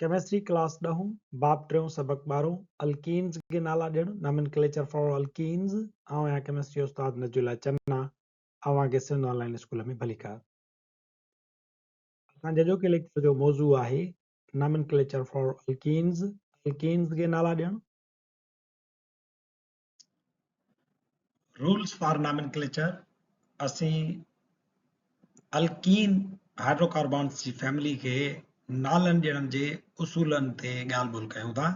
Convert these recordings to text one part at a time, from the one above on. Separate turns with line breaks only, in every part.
Chemistry class 10 बाब 3 सबक 12 alkenes के नाला ॾियण नॉमेनक्लेचर फॉर अल्कीन्स ऐं या केमिस्ट्री उस्ताद नजुला चन्ना अवांखे सिंध ऑनलाइन स्कूल में भली कर असांजे जो के लेक्चर जो मौजू आहे नॉमेनक्लेचर फॉर अल्कीन्स के नाला ॾियण
रूल्स फॉर नॉमेनक्लेचर असीं अल्कीन हाइड्रोकार्बन्स जी फैमिली के नालन ॾियण जे उसूलन ते ॻाल्हि ॿोल कयूं था।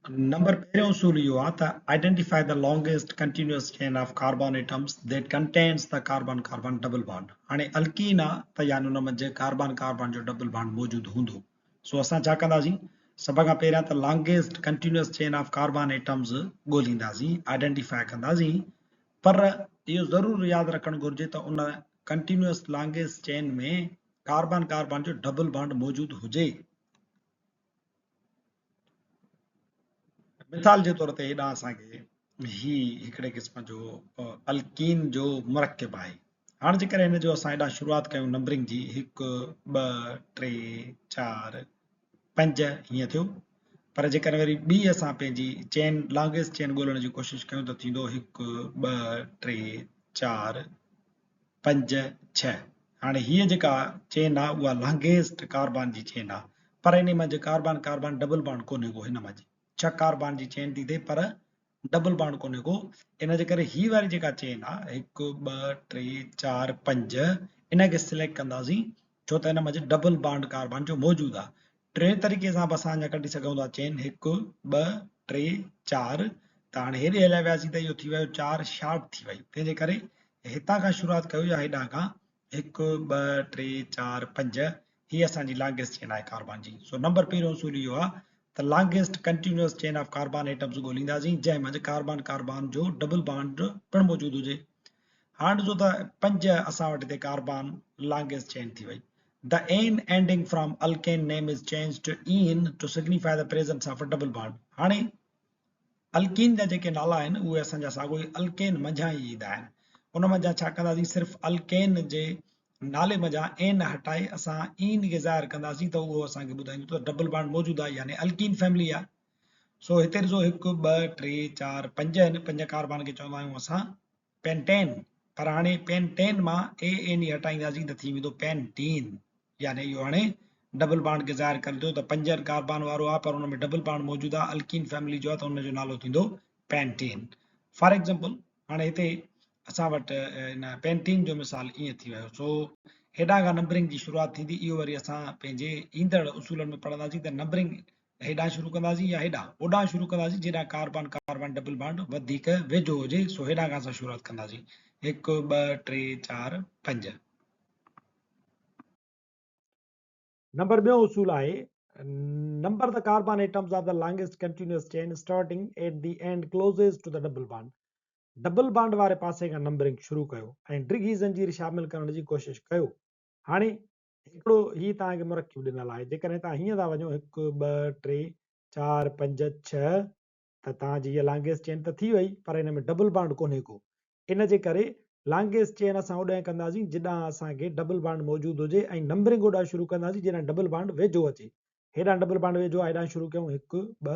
नंबर पहिरियों उसूल इहो आहे त identify the longest continuous chain of carbon atoms that contains the carbon carbon double bond. हाणे अल्कीन आहे त यानी उन मंझि कार्बन कार्बन जो डबल बॉन्ड मौजूदु हूंदो। सो असां छा कंदासीं, सभ खां पहिरियां त longest continuous chain of carbon atoms ॻोल्हींदासीं, आइडेंटिफाई कंदासीं। पर इहो ज़रूरु यादि रखणु घुरिजे त उन कंटिन्यूअस लॉन्गेस्ट चेन में कार्बन कार्बन जो डबल बॉन्ड मौजूदु हुजे। मिसाल जे तौर ते हेॾां असांखे ही हिकिड़े क़िस्म जो अल्कीन जो मुरकिब आहे। हाणे जेकर हिन जो असां हेॾां शुरूआत कयूं नंबरिंग जी 1 2 3 4 5 हीअं थियो। पर जेकर वरी ॿी असां पंहिंजी चेन लॉन्गेस्ट चेन ॻोल्हण जी कोशिशि कयूं त थींदो 1 2 3 4 5 6। हाणे हीअ जेका चेन आहे उहा लॉन्गेस्ट कार्बन जी चेन आहे, पर इन मंझि कार्बन कार्बन डबल बॉन्ड कोन्हे को। हिन मंझि 6 कार्बन जी चेन थी थिए पर डबल बॉन्ड कोन्हे को। इन जे करे ही वारी जेका चेन आहे 1 2 3 4 5 इनखे सिलेक्ट कंदासीं छो त हिन मंझि डबल बॉन्ड कार्बन जो मौजूदु आहे। टे तरीक़े सां बि असां अञा कढी सघूं था चेन 1 2 3 4। त हाणे हेॾे हलिया वियासीं त इहो थी वियो 4 शॉर्ट थी वई। तंहिंजे करे हितां खां शुरूआत कयूं या हेॾां खां 1 2 3 4 5 ही असांजी लॉन्गेस्ट चेन आहे कार्बन जी। सो नंबर पहिरियों उसूल इहो आहे त longest continuous chain of carbon atoms ॻोल्हींदासीं जंहिं मंझि कार्बन कार्बन जो डबल बॉन्ड पिणु मौजूदु हुजे। हाणे ॾिसो त 5 असां वटि हिते कार्बन लॉन्गेस्ट चेन थी वई। The "ane" ending from alkane name is changed to "ene" to signify the presence of a double bond. हाणे अल्कीन जा जेके नाला आहिनि उहे असांजा साॻियो ई अल्केन मंझां ई ईंदा आहिनि। उन मंझां छा कंदासीं, सिर्फ़ु अल्केन जे नाले मंझां एन हटाए असां ईन खे ज़ाहिर कंदासीं त उहो असांखे ॿुधाईंदो त डबल बॉन्ड मौजूदु आहे, यानी अल्कीन फैमिली आहे। सो हिते ॾिसो 1 2 3 4 5 आहिनि। 5 कार्बन खे चवंदा आहियूं असां पेंटेन। पर हाणे पेंटेन मां ए एन ई हटाईंदासीं त थी वेंदो पेंटीन, यानी इहो हाणे डबल बॉन्ड खे ज़ाहिर करे थो त 5 कार्बन वारो आहे पर हुन में डबल बॉन्ड मौजूदु आहे, अल्कीन फैमिली जो आहे, त हुनजो नालो थींदो पेंटीन। फॉर एग्जांपल हाणे हिते असां वटि इन पेंटीन जो मिसाल ईअं थी वियो। सो हेॾां खां नंबरिंग जी शुरूआत थींदी। इहो वरी असां पंहिंजे ईंदड़ उसूलनि में पढ़ंदासीं त नंबरिंग हेॾां शुरू कंदासीं या हेॾां ओॾां शुरू कंदासीं जेॾां कार्बन कार्बन डबल बॉन्ड वधीक वेझो हुजे। सो हेॾां खां असां शुरूआत कंदासीं 1 2 3 4 5।
नंबर ॿियों उसूल आहे number the carbon atoms of the longest continuous chain starting at the end closest to the double bond. Double bond वारे पासे खां नंबरिंग शुरू कयो ऐं डिघी ज़ंजीर शामिल करण जी कोशिशि कयो। हाणे हिकिड़ो ही तव्हांखे मुरकिब ॾिनल आहे। जेकॾहिं तव्हां हीअं था वञो 1 2 3 4 5 6 त तव्हांजी इहा लॉन्गेस्ट चेन त थी वई, पर हिन में डबल बॉन्ड कोन्हे को। इन जे करे लॉन्गेस्ट चेन असां ओॾां कंदासीं जिॾां असांखे डबल बॉन्ड मौजूदु हुजे ऐं नंबरिंग ओॾां शुरू कंदासीं जिॾां डबल बॉन्ड वेझो अचे। हेॾां डबल बॉन्ड वेझो आहे, हेॾां शुरू कयूं 1 2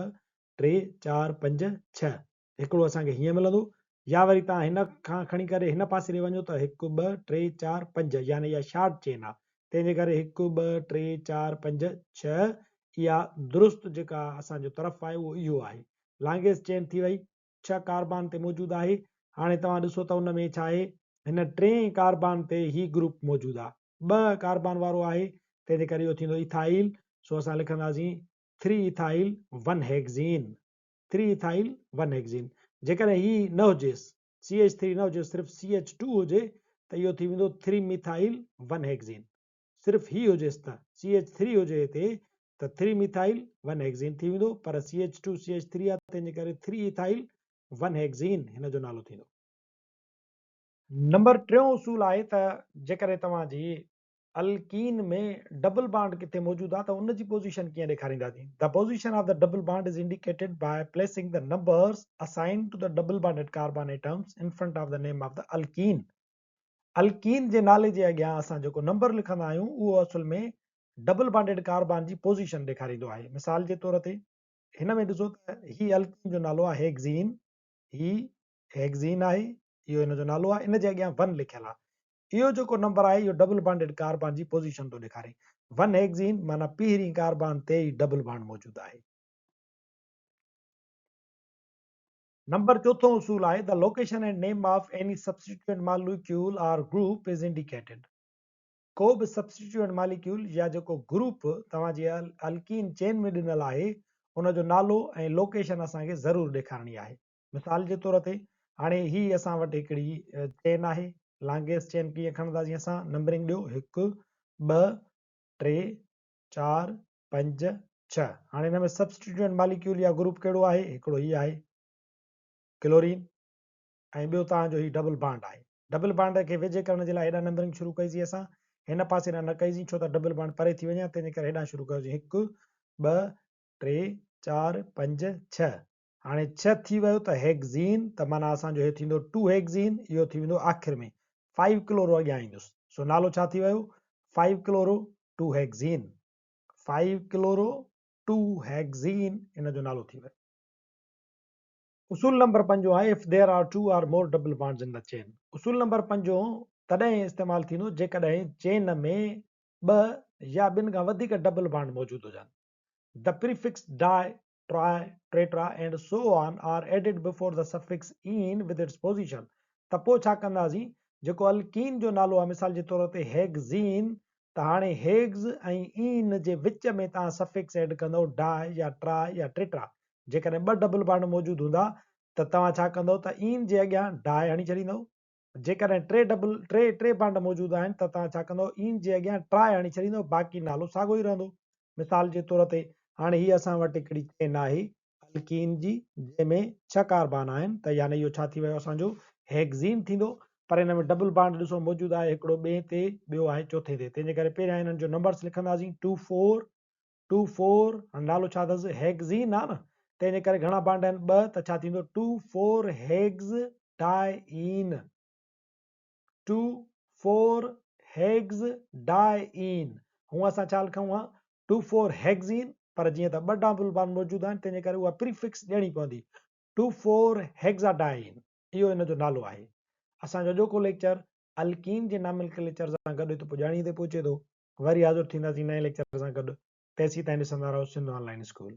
3 4 5 6। हिकिड़ो असांखे हीअं मिलंदो, या वरी तव्हां हिन खां खणी करे हिन पासे ॾे वञो त 1 2 3 4 5, यानी इहा शॉर्ट चेन आहे। तंहिंजे करे 1 2 3 4 5 6 इहा दुरुस्त जेका असांजो तरफ़ आहे उहो इहो आहे। लॉन्गेस्ट चेन थी वई, 6 कार्बन ते मौजूदु आहे। हाणे तव्हां ॾिसो त हुन में छा आहे, हिन 3 कार्बन ते ही ग्रुप मौजूदु आहे, 2 कार्बन वारो आहे। तंहिंजे करे इहो थींदो इथाइल। सो असां लिखंदासीं 3 इथाइल 1 हेक्सेन, 3 इथाइल 1 हेक्सेन। जेकॾहिं ही न हुजेसि, CH3 न हुजे, सिर्फ़ु CH2 हुजे त इहो थी वेंदो 3 मिथाइल 1 हेक्सेन। सिर्फ़ु ही हुजेसि त CH3 हुजे हिते त 3 मिथाइल 1 हेक्सेन थी वेंदो, पर CH2 CH3 आहे, तंहिंजे करे 3 इथाइल 1 हेक्सेन हिन जो नालो थींदो। नंबर टियों उसूल आहे त जेकॾहिं तव्हांजी अल्कीन में डबल बॉन्ड किथे मौजूदु आहे त उन जी पोज़ीशन कीअं ॾेखारींदासीं। The position of the double bond is indicated by placing the numbers assigned to the double bonded carbon atoms in front of the name of the alkene. Alkene जे नाले जे अॻियां असां जेको नंबर लिखंदा आहियूं उहो असल में डबल बॉन्डेड कार्बन जी पोज़ीशन ॾेखारींदो आहे। मिसाल जे तौर ते हिन में ॾिसो त ही अल्कीन जो नालो आहे हेक्सीन, ही हेक्सीन आहे, इहो हिन जो नालो आहे, इन जे अॻियां 1 लिखियल आहे। इहो जेको नंबर आहे इहो डबल बॉन्डेड कार्बन जी पोज़ीशन थो ॾेखारे। 1 हेक्सीन माना पहिरीं कार्बन ते ई डबल बॉन्ड मौजूदु आहे। नंबर चौथों उसूल आहे the location and name of any substituent molecule or group is indicated. को बि सब्स्टिट्यूएंट मॉलिक्यूल या जेको ग्रुप तव्हांजी अल्कीन चेन में ॾिनल आहे उन जो नालो ऐं लोकेशन असांखे ज़रूरु ॾेखारणी आहे। मिसाल जे तौर ते हाणे ही असां वटि हिकिड़ी चेन आहे, लॉन्गेस्ट चेन कीअं खणंदासीं असां, नंबरिंग ॾियो 1 2 3 4 5 6। हाणे हिन में सब्स्टिट्यूएंट मॉलिक्यूल या ग्रुप कहिड़ो आहे, हिकिड़ो ही आहे क्लोरीन, ऐं ॿियो तव्हांजो ही डबल बॉन्ड आहे। डबल बॉन्ड खे वेझे करण जे लाइ हेॾा नंबरिंग शुरू कईसीं असां, हिन पासे न कईसीं छो त डबल बॉन्ड परे थी वञे, तंहिंजे करे हेॾां शुरू कयोसीं 1 2 3 4 5 6। हाणे 6 थी वियो त हेक्सीन, त माना असांजो हे थींदो 2 हेक्सीन, इहो थी वेंदो आख़िर में 5 क्लोरो अॻियां ईंदुसि। सो नालो छा थी वियो, 5 क्लोरो 2 हेक्सीन, 5 क्लोरो 2 हेक्सीन इन जो नालो थी वियो। उसूल नंबर 5 आहे if there are 2 or more double bonds in the chain। उसूल नंबर 5 तॾहिं इस्तेमालु थींदो जेकॾहिं चेन में 2 या 2 खां वधीक डबल बॉन्ड मौजूदु हुजनि। The prefix di, tri, tetra and so on are added before the suffix -ine with its position। त पोइ छा कंदासीं, जेको अल्कीन जो नालो आहे मिसाल जे तौर ते हेक्सीन, त हाणे हेग्स ऐं ईन जे विच में तव्हां सफिक्स ऐड कंदो डाई या ट्राई या टेट्रा। जेकॾहिं 2 डबल बॉन्ड मौजूदु हूंदा त तव्हां छा कंदो त ईन जे अॻियां डाई हणी छॾींदव। जेकॾहिं 3 बॉन्ड मौजूदु आहिनि त तव्हां छा कंदो, ईन जे अॻियां ट्राई हणी छॾींदव, बाक़ी नालो साॻियो ई रहंदो। मिसाल जे तौर ते हाणे ही असां वटि हिकिड़ी चेन आहे अल्कीन जी जंहिंमें 6 कार्बन आहिनि, त यानी इहो छा थी वियो असांजो हेक्सीन थींदो। पर हिन में डबल बॉन्ड ॾिसो मौजूदु आहे, हिकिड़ो ॿिए ते, ॿियो आहे चौथे ते, तंहिंजे करे पहिरियां हिननि जो नंबर्स लिखंदासीं 2 4 2 4। नालो छा अथसि, हेक्सीन आहे न, तंहिंजे करे घणा बॉन्ड आहिनि 2, त छा थींदो 2 4 हेग्स डाइईन, 2 4 हेग्स डाइईन। हूअं असां छा लिखूं हा 2 4 हेक्सीन, पर जीअं त 2 डबल बॉन्ड मौजूदु आहिनि तंहिंजे करे उहा प्रीफिक्स ॾियणी पवंदी 2 4 हेक्साडाइइन। इहो हिन जो नालो आहे। असांजो अॼोको लेक्चर अल्कीन जे नॉमेनक्लेचर सां गॾु हिते पुॼाणी ते पहुचे थो। वरी हाज़िर थींदासीं नए लेक्चर सां गॾु। तेसीं ताईं ॾिसंदा रहो सिंध ऑनलाइन स्कूल।